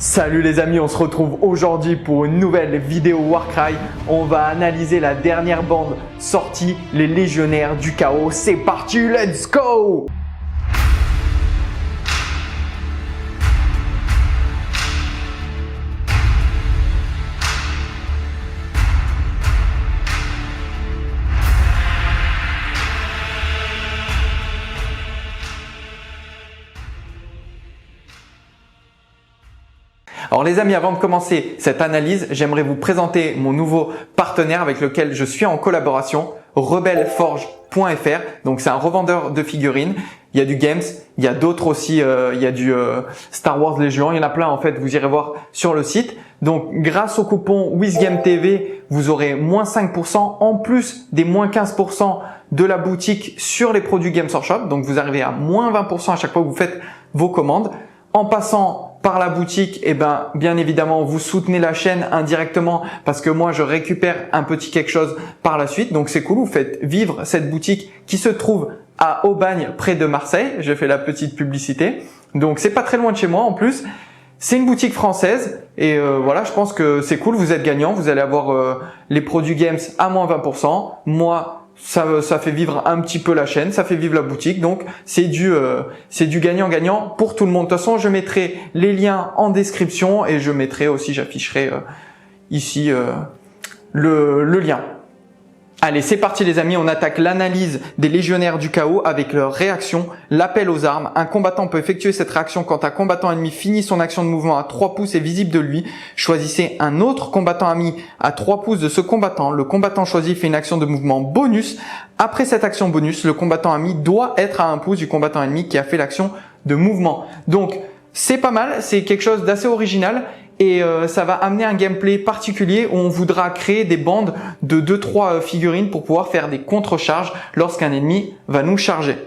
Salut les amis, on se retrouve aujourd'hui pour une nouvelle vidéo Warcry. On va analyser la dernière bande sortie, les Légionnaires du Chaos. C'est parti, let's go! Alors les amis, avant de commencer cette analyse, j'aimerais vous présenter mon nouveau partenaire avec lequel je suis en collaboration, rebelforge.fr. Donc c'est un revendeur de figurines. Il y a du Games, il y a d'autres aussi, il y a du Star Wars Légion, il y en a plein en fait, vous irez voir sur le site. Donc grâce au coupon WizGameTV, vous aurez moins 5% en plus des moins 15% de la boutique sur les produits Games Workshop. Donc vous arrivez à moins 20% à chaque fois que vous faites vos commandes. En passant par la boutique, bien évidemment, vous soutenez la chaîne indirectement parce que moi, je récupère un petit quelque chose par la suite. Donc, c'est cool. Vous faites vivre cette boutique qui se trouve à Aubagne, près de Marseille. Je fais la petite publicité. Donc, c'est pas très loin de chez moi en plus. C'est une boutique française et voilà, je pense que c'est cool. Vous êtes gagnant. Vous allez avoir les produits Games à moins 20%. Moi, ça fait vivre un petit peu la chaîne, ça fait vivre la boutique, donc c'est du gagnant-gagnant pour tout le monde. De toute façon, je mettrai les liens en description et je mettrai aussi, j'afficherai ici le lien. Allez, c'est parti les amis, on attaque l'analyse des Légionnaires du Chaos avec leur réaction, l'appel aux armes. Un combattant peut effectuer cette réaction quand un combattant ennemi finit son action de mouvement à 3 pouces et visible de lui. Choisissez un autre combattant ami à 3 pouces de ce combattant. Le combattant choisi fait une action de mouvement bonus. Après cette action bonus, le combattant ami doit être à 1 pouce du combattant ennemi qui a fait l'action de mouvement. Donc, c'est pas mal, c'est quelque chose d'assez original. Et ça va amener un gameplay particulier où on voudra créer des bandes de 2-3 figurines pour pouvoir faire des contre-charges lorsqu'un ennemi va nous charger.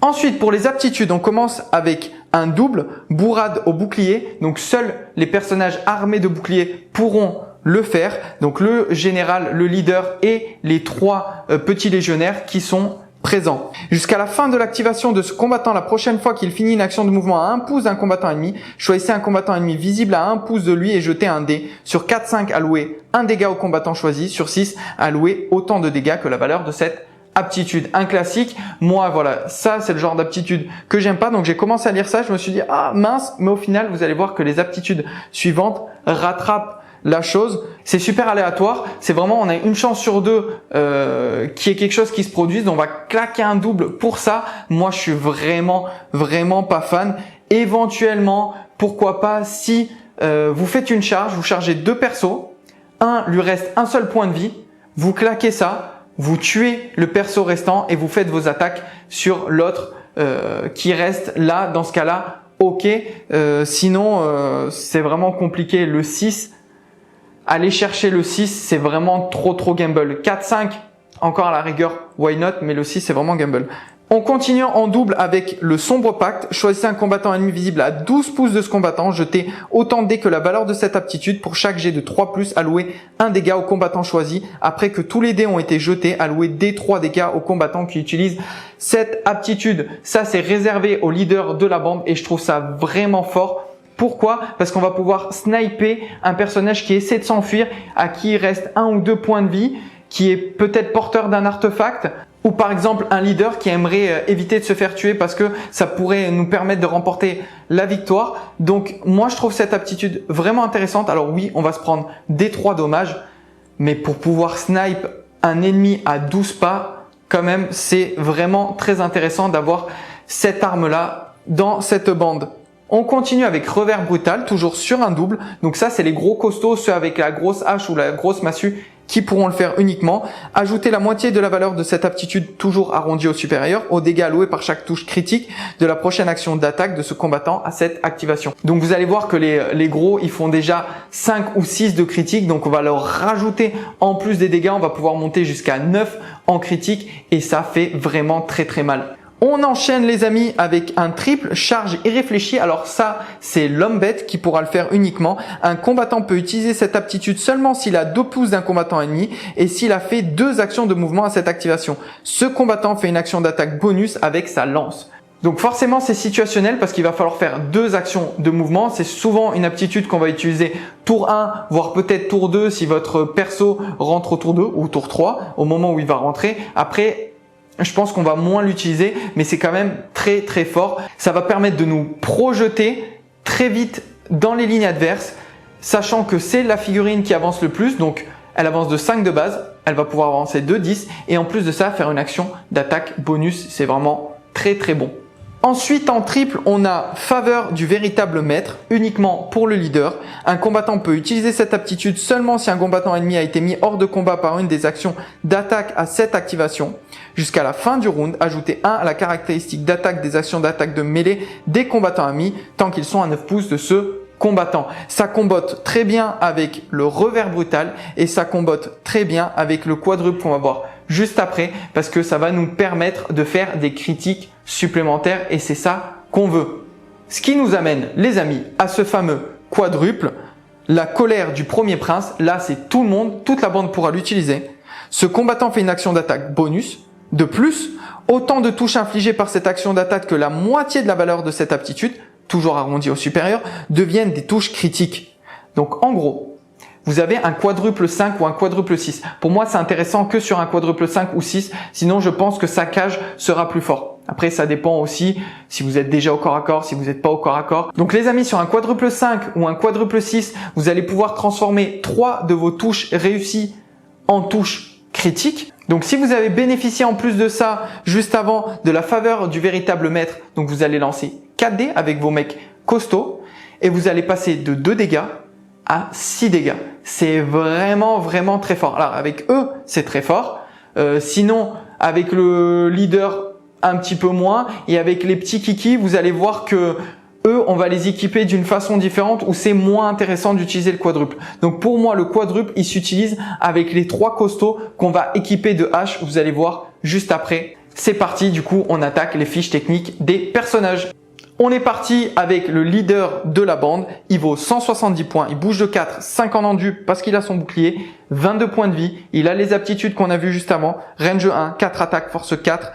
Ensuite, pour les aptitudes, on commence avec un double bourrade au bouclier. Donc, seuls les personnages armés de bouclier pourront le faire. Donc, le général, le leader et les 3 petits légionnaires qui sont présent. Jusqu'à la fin de l'activation de ce combattant, la prochaine fois qu'il finit une action de mouvement à 1 pouce d'un combattant ennemi, choisissez un combattant ennemi visible à 1 pouce de lui et jetez un dé. Sur 4-5, allouez un dégât au combattant choisi. Sur 6, allouez autant de dégâts que la valeur de cette aptitude. Un classique. Moi, voilà, ça c'est le genre d'aptitude que j'aime pas. Donc j'ai commencé à lire ça, je me suis dit ah mince, mais au final vous allez voir que les aptitudes suivantes rattrapent la chose. C'est super aléatoire, c'est vraiment on a une chance sur 2 qui est quelque chose qui se produise, donc on va claquer un double pour ça. Moi je suis vraiment pas fan. Éventuellement, pourquoi pas si vous faites une charge, vous chargez 2 persos, un lui reste un seul point de vie, vous claquez ça, vous tuez le perso restant et vous faites vos attaques sur l'autre qui reste là. Dans ce cas-là, ok. Sinon c'est vraiment compliqué. Le 6, aller chercher le 6, c'est vraiment trop gamble. 4-5, encore à la rigueur, why not, mais le 6, c'est vraiment gamble. On continue en double avec le sombre pacte. Choisissez un combattant ennemi visible à 12 pouces de ce combattant. Jetez autant de dés que la valeur de cette aptitude. Pour chaque jet de 3+, allouez un dégât au combattant choisi. Après que tous les dés ont été jetés, allouez D3 dégâts au combattant qui utilise cette aptitude. Ça, c'est réservé au leader de la bande et je trouve ça vraiment fort. Pourquoi? Parce qu'on va pouvoir sniper un personnage qui essaie de s'enfuir, à qui il reste 1 ou 2 points de vie, qui est peut-être porteur d'un artefact, ou par exemple un leader qui aimerait éviter de se faire tuer parce que ça pourrait nous permettre de remporter la victoire. Donc moi je trouve cette aptitude vraiment intéressante. Alors oui, on va se prendre des 3 dommages, mais pour pouvoir snipe un ennemi à 12 pas, quand même c'est vraiment très intéressant d'avoir cette arme-là dans cette bande. On continue avec revers brutal, toujours sur un double. Donc ça, c'est les gros costauds, ceux avec la grosse hache ou la grosse massue qui pourront le faire uniquement. Ajoutez la moitié de la valeur de cette aptitude, toujours arrondie au supérieur, aux dégâts alloués par chaque touche critique de la prochaine action d'attaque de ce combattant à cette activation. Donc vous allez voir que les gros, ils font déjà 5 ou 6 de critique. Donc on va leur rajouter en plus des dégâts, on va pouvoir monter jusqu'à 9 en critique et ça fait vraiment très mal. On enchaîne les amis avec un triple charge irréfléchie. Alors ça, c'est l'homme bête qui pourra le faire uniquement. Un combattant peut utiliser cette aptitude seulement s'il a 2 pouces d'un combattant ennemi et s'il a fait 2 actions de mouvement à cette activation. Ce combattant fait une action d'attaque bonus avec sa lance. Donc forcément c'est situationnel parce qu'il va falloir faire 2 actions de mouvement. C'est souvent une aptitude qu'on va utiliser tour 1 voire peut-être tour 2 si votre perso rentre au tour 2 ou tour 3 au moment où il va rentrer. Après je pense qu'on va moins l'utiliser mais c'est quand même très très fort. Ça va permettre de nous projeter très vite dans les lignes adverses sachant que c'est la figurine qui avance le plus. Donc elle avance de 5 de base, elle va pouvoir avancer de 10 et en plus de ça faire une action d'attaque bonus. C'est vraiment très très bon. Ensuite, en triple, on a faveur du véritable maître, uniquement pour le leader. Un combattant peut utiliser cette aptitude seulement si un combattant ennemi a été mis hors de combat par une des actions d'attaque à cette activation. Jusqu'à la fin du round, ajoutez 1 à la caractéristique d'attaque des actions d'attaque de mêlée des combattants ennemis tant qu'ils sont à 9 pouces de ce combattant. Ça combotte très bien avec le revers brutal et ça combotte très bien avec le quadruple qu'on va voir juste après parce que ça va nous permettre de faire des critiques supplémentaires et c'est ça qu'on veut. Ce qui nous amène, les amis, à ce fameux quadruple, la colère du premier prince. Là, c'est tout le monde, toute la bande pourra l'utiliser. Ce combattant fait une action d'attaque bonus. De plus, autant de touches infligées par cette action d'attaque que la moitié de la valeur de cette aptitude, toujours arrondi au supérieur, deviennent des touches critiques. Donc en gros, vous avez un quadruple 5 ou un quadruple 6. Pour moi, c'est intéressant que sur un quadruple 5 ou 6, sinon je pense que saccage sera plus fort. Après, ça dépend aussi si vous êtes déjà au corps à corps, si vous n'êtes pas au corps à corps. Donc les amis, sur un quadruple 5 ou un quadruple 6, vous allez pouvoir transformer 3 de vos touches réussies en touches critiques. Donc si vous avez bénéficié en plus de ça, juste avant, de la faveur du véritable maître, donc vous allez lancer 4 dés avec vos mecs costauds et vous allez passer de 2 dégâts à 6 dégâts. C'est vraiment très fort. Alors avec eux, c'est très fort. Sinon, avec le leader, un petit peu moins. Et avec les petits kikis, vous allez voir que eux, on va les équiper d'une façon différente où c'est moins intéressant d'utiliser le quadruple. Donc pour moi, le quadruple, il s'utilise avec les 3 costauds qu'on va équiper de haches. Vous allez voir juste après. C'est parti, du coup, on attaque les fiches techniques des personnages. On est parti avec le leader de la bande. Il vaut 170 points. Il bouge de 4, 5 en endu parce qu'il a son bouclier, 22 points de vie. Il a les aptitudes qu'on a vues juste avant. Range 1, 4 attaques, force 4.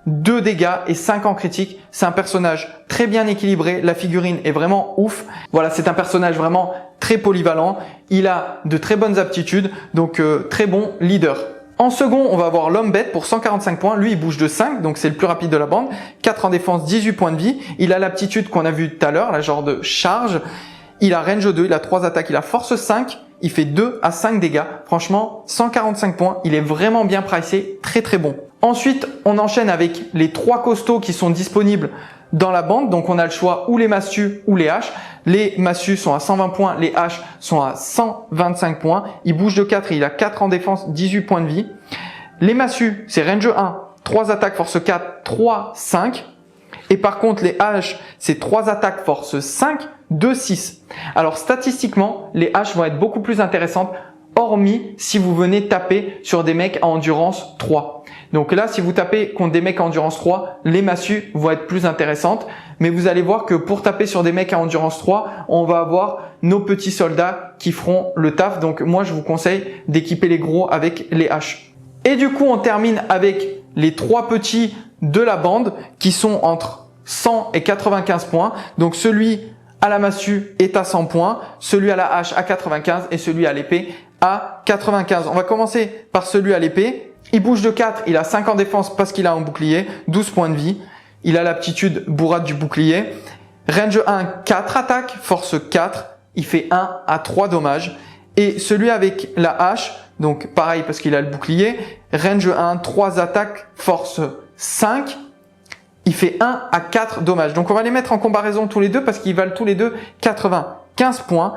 2 dégâts et 5 en critique. C'est un personnage très bien équilibré. La figurine est vraiment ouf. Voilà, c'est un personnage vraiment très polyvalent. Il a de très bonnes aptitudes, donc très bon leader. En second, on va avoir l'homme bête pour 145 points. Lui, il bouge de 5, donc c'est le plus rapide de la bande. 4 en défense, 18 points de vie. Il a l'aptitude qu'on a vue tout à l'heure, la genre de charge. Il a range 2, il a 3 attaques, il a force 5. Il fait 2 à 5 dégâts. Franchement, 145 points. Il est vraiment bien pricé, très bon. Ensuite, on enchaîne avec les 3 costauds qui sont disponibles dans la bande. Donc, on a le choix ou les massues ou les haches. Les massues sont à 120 points, les haches sont à 125 points. Il bouge de 4 et il a 4 en défense, 18 points de vie. Les massues, c'est range 1, 3 attaques, force 4, 3, 5. Et par contre, les haches, c'est 3 attaques, force 5, 2, 6. Alors, statistiquement, les haches vont être beaucoup plus intéressantes, hormis si vous venez taper sur des mecs à endurance 3. Donc là, si vous tapez contre des mecs à endurance 3, les massues vont être plus intéressantes. Mais vous allez voir que pour taper sur des mecs à endurance 3, on va avoir nos petits soldats qui feront le taf. Donc moi, je vous conseille d'équiper les gros avec les haches. Et du coup, on termine avec les 3 petits de la bande qui sont entre 100 et 95 points. Donc celui à la massue est à 100 points, celui à la hache à 95 et celui à l'épée à 95. On va commencer par celui à l'épée. Il bouge de 4, il a 5 en défense parce qu'il a un bouclier, 12 points de vie. Il a l'aptitude bourrade du bouclier. Range 1, 4 attaques, force 4. Il fait 1 à 3 dommages. Et celui avec la hache, donc pareil parce qu'il a le bouclier, range 1, 3 attaques, force 5. Il fait 1 à 4 dommages. Donc on va les mettre en comparaison tous les deux parce qu'ils valent tous les deux 95 points.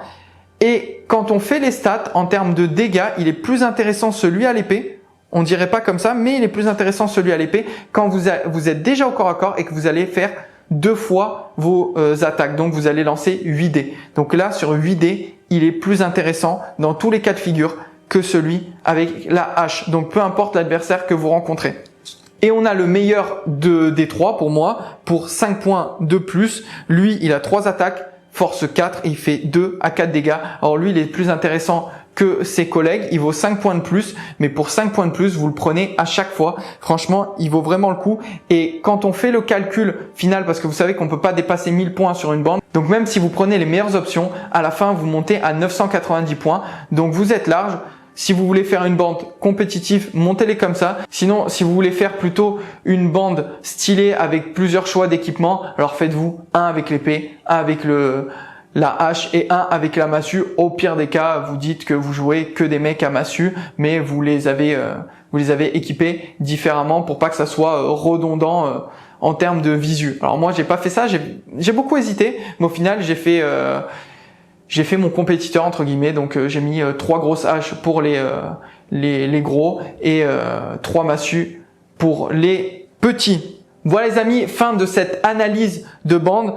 Et quand on fait les stats en termes de dégâts, il est plus intéressant celui à l'épée. On dirait pas comme ça, mais il est plus intéressant celui à l'épée quand vous êtes déjà au corps à corps et que vous allez faire 2 fois vos attaques. Donc vous allez lancer 8 dés. Donc là, sur 8 dés, il est plus intéressant dans tous les cas de figure que celui avec la hache. Donc peu importe l'adversaire que vous rencontrez. Et on a le meilleur des 3 pour moi, pour 5 points de plus. Lui, il a 3 attaques, force 4, et il fait 2 à 4 dégâts. Alors lui, il est plus intéressant que ses collègues. Il vaut 5 points de plus, mais pour 5 points de plus, vous le prenez à chaque fois. Franchement, il vaut vraiment le coup. Et quand on fait le calcul final, parce que vous savez qu'on peut pas dépasser 1000 points sur une bande, donc même si vous prenez les meilleures options, à la fin, vous montez à 990 points. Donc vous êtes large. Si vous voulez faire une bande compétitive, montez-les comme ça. Sinon, si vous voulez faire plutôt une bande stylée avec plusieurs choix d'équipement, alors faites-vous un avec l'épée, un avec la hache et un avec la massue. Au pire des cas, vous dites que vous jouez que des mecs à massue, mais vous les avez équipés différemment pour pas que ça soit redondant en termes de visu. Alors moi, j'ai pas fait ça, j'ai beaucoup hésité, mais au final, j'ai fait mon compétiteur entre guillemets, donc j'ai mis 3 grosses haches pour les gros et 3 massues pour les petits. Voilà les amis, fin de cette analyse de bande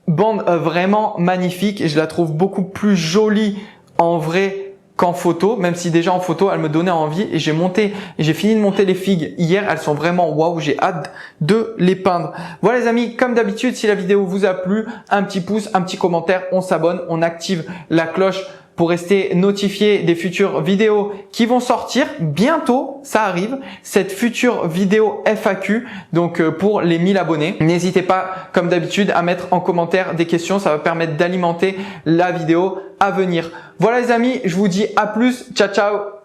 vraiment magnifique et je la trouve beaucoup plus jolie en vrai qu'en photo, même si déjà en photo elle me donnait envie et j'ai fini de monter les figues hier, elles sont vraiment waouh, j'ai hâte de les peindre. Voilà les amis, comme d'habitude, si la vidéo vous a plu, un petit pouce, un petit commentaire, on s'abonne, on active la cloche pour rester notifié des futures vidéos qui vont sortir bientôt. Ça arrive, cette future vidéo FAQ, donc pour les 1000 abonnés. N'hésitez pas, comme d'habitude, à mettre en commentaire des questions. Ça va permettre d'alimenter la vidéo à venir. Voilà les amis, je vous dis à plus. Ciao, ciao.